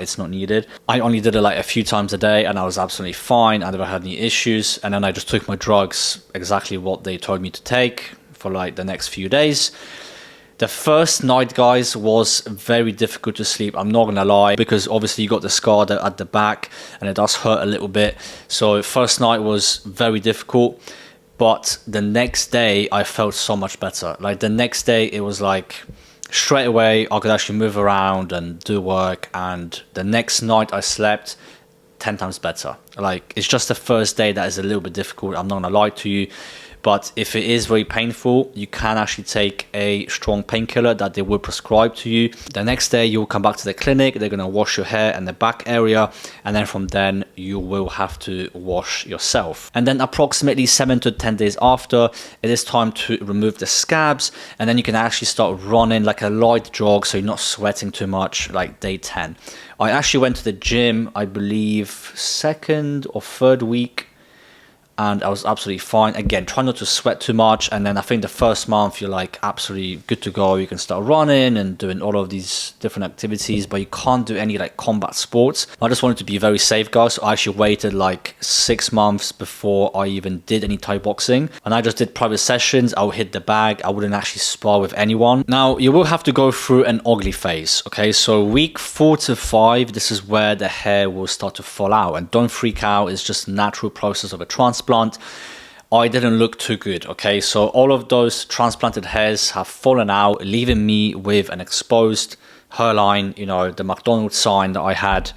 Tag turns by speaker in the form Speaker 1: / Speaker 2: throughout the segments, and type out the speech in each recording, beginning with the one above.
Speaker 1: it's not needed. I only did it like a few times a day and I was absolutely fine. I never had any issues. And then I just took my drugs exactly what they told me to take for like the next few days. The first night, guys, was very difficult to sleep. I'm not gonna lie, because obviously you got the scar at the back and it does hurt a little bit. So first night was very difficult, but the next day I felt so much better. Like the next day it was like straight away I could actually move around and do work, and the next night I slept 10 times better. Like, it's just the first day that is a little bit difficult, I'm not gonna lie to you. But if it is very painful, you can actually take a strong painkiller that they will prescribe to you. The next day, you'll come back to the clinic. They're going to wash your hair and the back area. And then from then, you will have to wash yourself. And then approximately 7 to 10 days after, it is time to remove the scabs. And then you can actually start running like a light jog, so you're not sweating too much, like day 10. I actually went to the gym, I believe, second or third week, and I was absolutely fine. Again, try not to sweat too much. And then I think the first month, you're like absolutely good to go. You can start running and doing all of these different activities, but you can't do any like combat sports. I just wanted to be very safe, guys. So I actually waited like 6 months before I even did any Thai boxing. And I just did private sessions. I would hit the bag. I wouldn't actually spar with anyone. Now, you will have to go through an ugly phase, okay? So week 4 to 5, this is where the hair will start to fall out. And don't freak out. It's just a natural process of a transplant. I didn't look too good, okay? So all of those transplanted hairs have fallen out, leaving me with an exposed hairline, you know, the McDonald's sign that I had.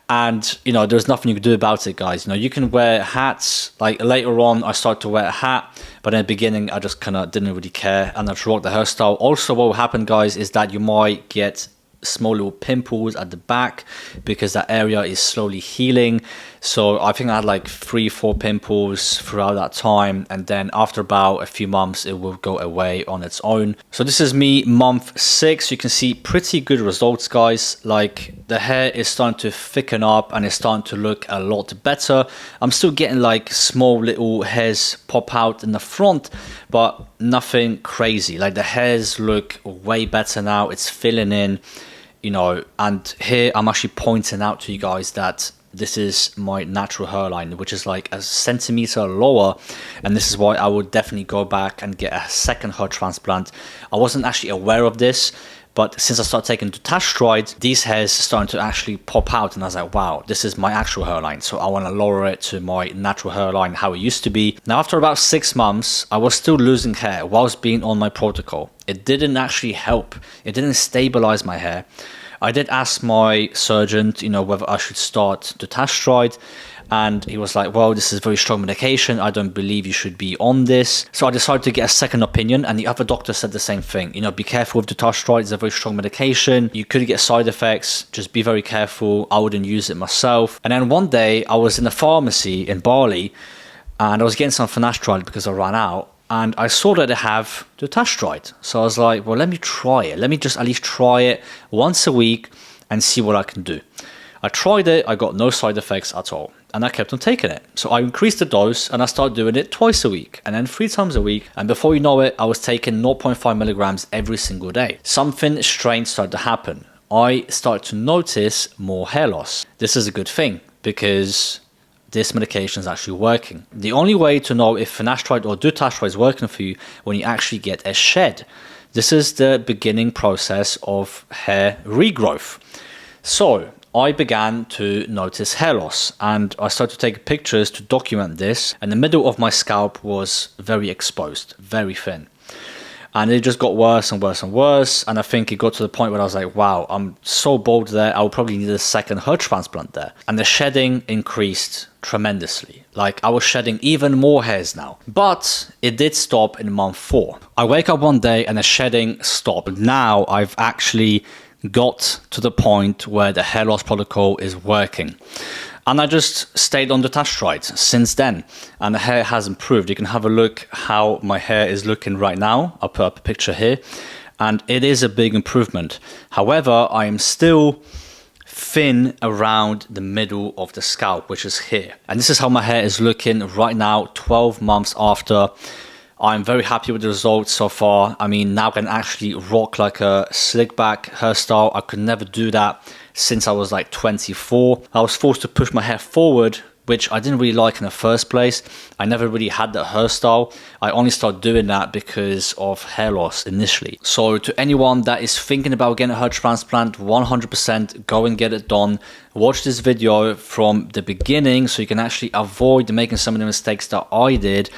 Speaker 1: And, you know, there's nothing you can do about it, guys. You know, you can wear hats. Like later on, I started to wear a hat, but in the beginning, I just kind of didn't really care, and I just rocked the hairstyle. Also, what will happen, guys, is that you might get small little pimples at the back because that area is slowly healing. So I think I had like 3-4 pimples throughout that time, and then after about a few months it will go away on its own. So this is me month 6. You can see pretty good results, guys. Like the hair is starting to thicken up and it's starting to look a lot better. I'm still getting like small little hairs pop out in the front, but nothing crazy. Like the hairs look way better now. It's filling in, you know, and here I'm actually pointing out to you guys that this is my natural hairline, which is like a centimeter lower, and this is why I would definitely go back and get a second hair transplant. I wasn't actually aware of this, but since I started taking dutasteride, these hairs starting to actually pop out, and I was like, wow, this is my actual hairline. So I want to lower it to my natural hairline, how it used to be. Now, after about 6 months, I was still losing hair whilst being on my protocol. It didn't actually help. It didn't stabilize my hair. I did ask my surgeon, you know, whether I should start dutasteride, and he was like, well, this is very strong medication. I don't believe you should be on this. So I decided to get a second opinion, and the other doctor said the same thing. You know, be careful with dutasteride. It's a very strong medication. You could get side effects. Just be very careful. I wouldn't use it myself. And then one day I was in a pharmacy in Bali, and I was getting some finasteride because I ran out. And I saw that they have dutasteride. So I was like, well, let me try it. Let me just at least try it once a week and see what I can do. I tried it. I got no side effects at all. And I kept on taking it. So I increased the dose and I started doing it twice a week and then 3 times a week. And before you know it, I was taking 0.5 milligrams every single day. Something strange started to happen. I started to notice more hair loss. This is a good thing because this medication is actually working. The only way to know if finasteride or dutasteride is working for you when you actually get a shed. This is the beginning process of hair regrowth. So I began to notice hair loss, and I started to take pictures to document this, and the middle of my scalp was very exposed, very thin. And it just got worse and worse and worse. And I think it got to the point where I was like, wow, I'm so bald there. I will probably need a second hair transplant there. And the shedding increased tremendously. Like I was shedding even more hairs now. But it did stop in month 4. I wake up one day and the shedding stopped. Now I've actually got to the point where the hair loss protocol is working. And I just stayed on dutasteride since then, and the hair has improved. You can have a look how my hair is looking right now. I'll put up a picture here, and it is a big improvement. However, I am still thin around the middle of the scalp, which is here. And this is how my hair is looking right now, 12 months after. I'm very happy with the results so far. I mean, now I can actually rock like a slick back hairstyle. I could never do that since I was like 24. I was forced to push my hair forward, which I didn't really like in the first place. I never really had that hairstyle. I only started doing that because of hair loss initially. So to anyone that is thinking about getting a hair transplant, 100% go and get it done. Watch this video from the beginning so you can actually avoid making some of the mistakes that I did,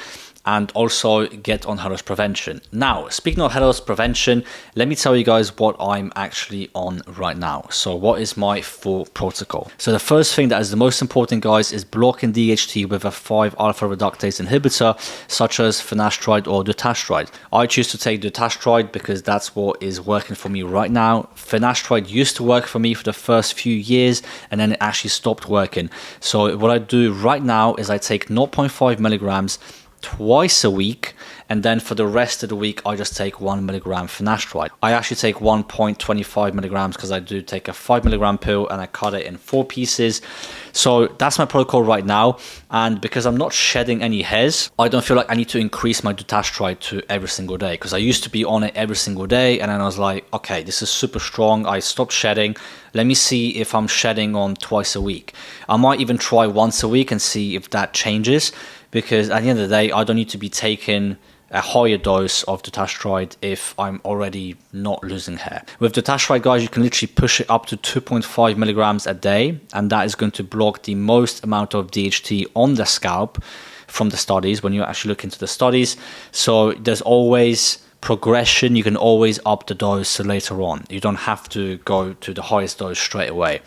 Speaker 1: and also get on hair loss prevention. Now, speaking of hair loss prevention, let me tell you guys what I'm actually on right now. So what is my full protocol? So the first thing that is the most important, guys, is blocking DHT with a 5-alpha reductase inhibitor, such as finasteride or dutasteride. I choose to take dutasteride because that's what is working for me right now. Finasteride used to work for me for the first few years, and then it actually stopped working. So what I do right now is I take 0.5 milligrams twice a week, and then for the rest of the week I just take 1 milligram finasteride. I actually take 1.25 milligrams because I do take a 5 milligram pill and I cut it in 4 pieces. So that's my protocol right now, and because I'm not shedding any hairs, I don't feel like I need to increase my dutasteride to every single day, because I used to be on it every single day, and then I was like, okay, this is super strong. I stopped shedding. Let me see if I'm shedding on twice a week. I might even try once a week and see if that changes, because at the end of the day, I don't need to be taking a higher dose of dutasteride if I'm already not losing hair. With dutasteride, guys, you can literally push it up to 2.5 milligrams a day, and that is going to block the most amount of DHT on the scalp from the studies, when you actually look into the studies. So there's always progression. You can always up the dose later on. You don't have to go to the highest dose straight away,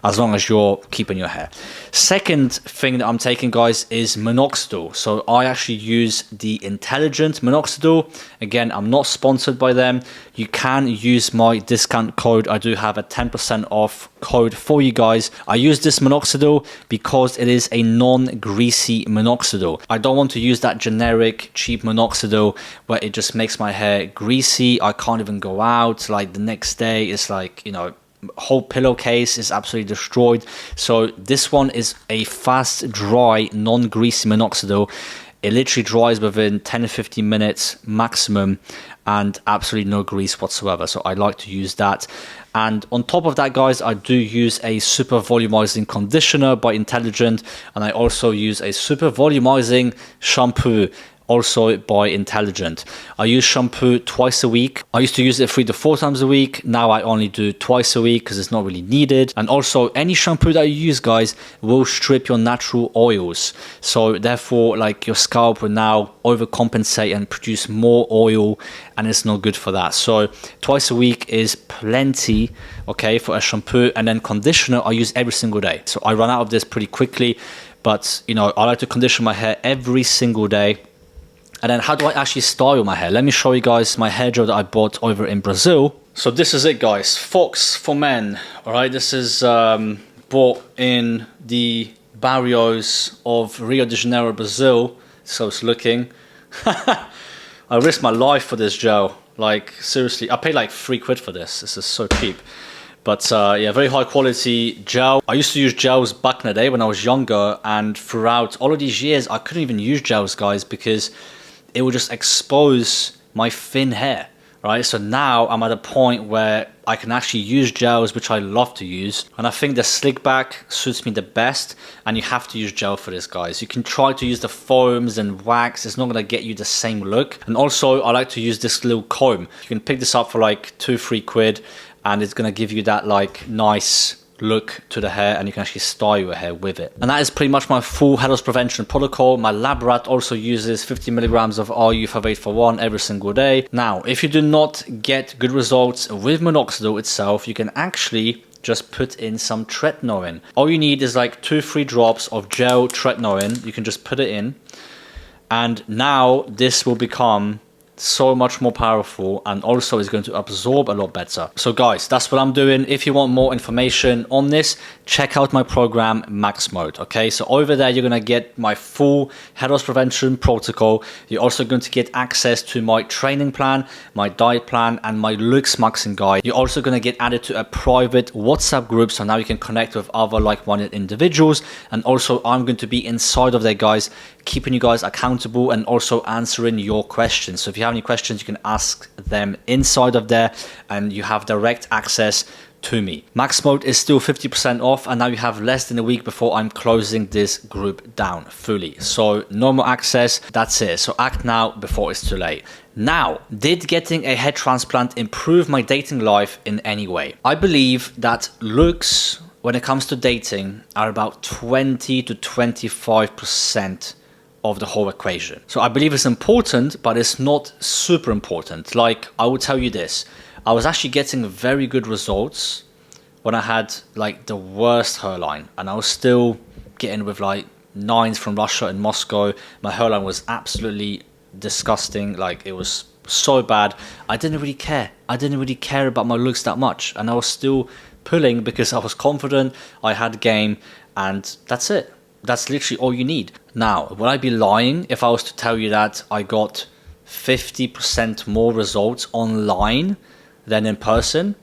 Speaker 1: as long as you're keeping your hair. Second thing that I'm taking, guys, is minoxidil. So I actually use the Intelligent minoxidil. Again, I'm not sponsored by them. You can use my discount code. I do have a 10% off code for you guys. I use this minoxidil because it is a non-greasy minoxidil. I don't want to use that generic cheap minoxidil where it just makes my hair greasy. I can't even go out. Like the next day, it's like, you know, whole pillowcase is absolutely destroyed. So this one is a fast dry non-greasy minoxidil. It literally dries within 10 to 15 minutes maximum, and absolutely no grease whatsoever. So I like to use that. And on top of that, guys, I do use a super volumizing conditioner by Intelligent, and I also use a super volumizing shampoo, also by Intelligent. I use shampoo twice a week. I used to use it 3 to 4 times a week. Now I only do twice a week because it's not really needed. And also, any shampoo that you use, guys, will strip your natural oils. So therefore, like, your scalp will now overcompensate and produce more oil, and it's not good for that. So twice a week is plenty, okay, for a shampoo. And then conditioner I use every single day. So I run out of this pretty quickly, but you know, I like to condition my hair every single day. And then how do I actually style my hair? Let me show you guys my hair gel that I bought over in Brazil. So this is it, guys. Fox for men. All right, this is bought in the barrios of Rio de Janeiro, Brazil. So it's looking. I risked my life for this gel. Like, seriously, I paid like 3 quid for this. This is so cheap. But yeah, very high quality gel. I used to use gels back in the day when I was younger, and throughout all of these years, I couldn't even use gels, guys, because it would just expose my thin hair, right? So now I'm at a point where I can actually use gels, which I love to use. And I think the slick back suits me the best, and you have to use gel for this, guys. You can try to use the foams and wax. It's not gonna get you the same look. And also, I like to use this little comb. You can pick this up for like 2-3 quid, and it's gonna give you that like nice look to the hair, and you can actually style your hair with it. And that is pretty much my full hair loss prevention protocol. My lab rat also uses 50 milligrams of RU5841 every single day. Now, if you do not get good results with minoxidil itself, you can actually just put in some tretinoin. All you need is like 2-3 drops of gel tretinoin. You can just put it in, and now this will become so much more powerful, and also is going to absorb a lot better. So guys, that's what I'm doing. If you want more information on this, check out my program Max Mode. Okay, so over there you're going to get my full hair loss prevention protocol. You're also going to get access to my training plan, my diet plan, and my looks maxing guide. You're also going to get added to a private WhatsApp group, so now you can connect with other like-minded individuals. And also, I'm going to be inside of there, guys, keeping you guys accountable and also answering your questions. So if you have any questions, you can ask them inside of there, and you have direct access to me. Max mode is still 50% off, and now you have less than a week before I'm closing this group down fully. So no more access, that's it. So act now before it's too late. Now, did getting a head transplant improve my dating life in any way? I believe that looks, when it comes to dating, are about 20 to 25% of the whole equation. So I believe it's important, but it's not super important. Like, I will tell you this, I was actually getting very good results when I had like the worst hairline, and I was still getting with like 9s from Russia and Moscow. My hairline was absolutely disgusting. Like, it was so bad. I didn't really care. I didn't really care about my looks that much, and I was still pulling because I was confident, I had game, and that's it. That's literally all you need. Now, would I be lying if I was to tell you that I got 50% more results online than in person?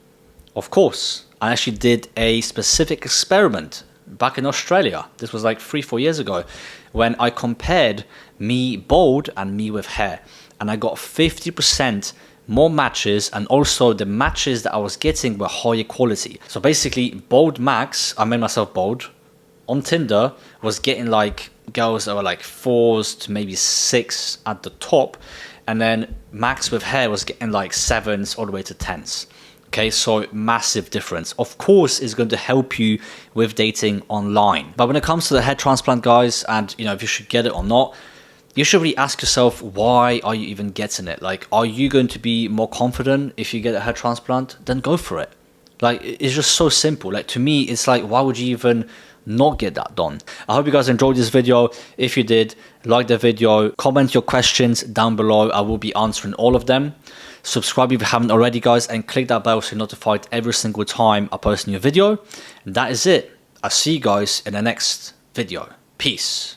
Speaker 1: Of course. I actually did a specific experiment back in Australia. This was like 3-4 years ago, when I compared me bald and me with hair, and I got 50% more matches, and also the matches that I was getting were higher quality. So basically, bald Max, I made myself bald, on Tinder was getting like girls that were like 4s to maybe 6 at the top, and then Max with hair was getting like 7s all the way to 10s. Okay, so massive difference. Of course, it's going to help you with dating online. But when it comes to the head transplant, guys, and you know, if you should get it or not, you should really ask yourself, why are you even getting it? Like, are you going to be more confident if you get a head transplant? Then go for it. Like, it's just so simple. Like, to me, it's like, why would you even not get that done? I hope you guys enjoyed this video. If you did, like the video, comment your questions down below. I will be answering all of them. Subscribe if you haven't already, guys, and click that bell so you're notified every single time I post a new video. And that is it. I'll see you guys in the next video. Peace.